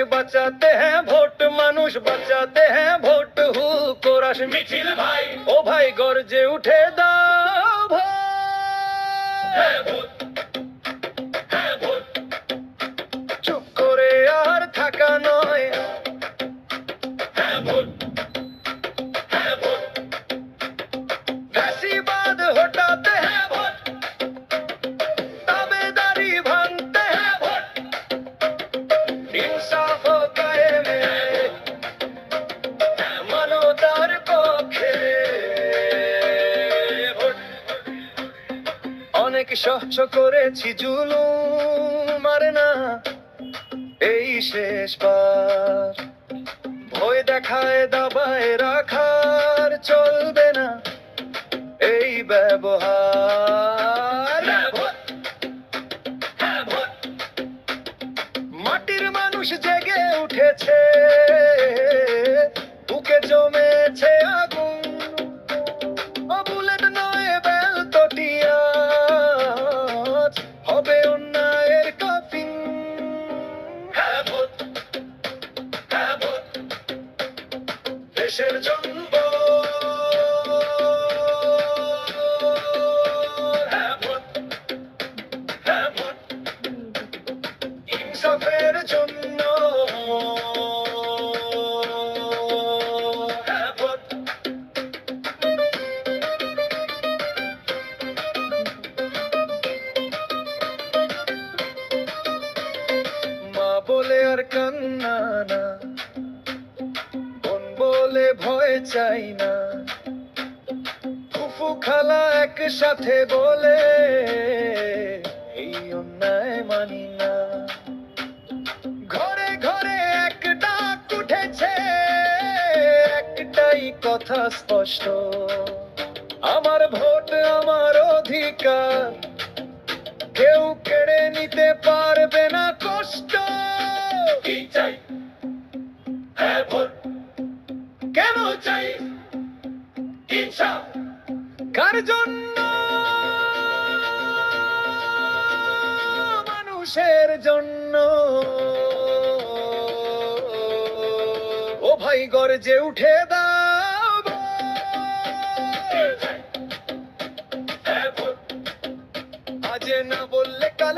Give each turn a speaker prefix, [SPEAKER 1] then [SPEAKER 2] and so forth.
[SPEAKER 1] बचाते हैं ভোট মানুষ বাঁচাতে हैं ভোট হু কোরাস মিছিল ভাই ও ভাই গর্জে উঠে দাও ভাই চুপ করে আর থাকা নয় फैसीबाद हटाते हैं वोट ताबेदारी भांगते हैं वोट इंसाफ कायम मानवतार पक्षे ভোট অনেক সহ্য করেছি জুলুম মারে না এই শেষবার ভয় দেখায় দাবায় রাখার চলবে না এই ব্যবহার মাটির মানুষ জেগে উঠেছে বুকে জমেছে আগুন ও বুলেট নয় বেলতটিয়া হবে অন্যায়ের কাফিন দেশের জন্য ইনসাফের জন্য মা বলে আর কান্না না বোন বলে ভয় চাই না ফুফু খালা একসাথে বলে এই অন্যায় মানি না ঘরে ঘরে এক ডাক উঠেছে একটাই কথা স্পষ্ট আমার ভোট আমার অধিকার কেউ কেড়ে নিতে পারবে না কষ্ট কি চাই হ্যাঁ ভোট কেন চাই ইনসাফ কার জন্য মানুষের জন্য ও ভাই গর্জে উঠে দাও আজ না বললে কাল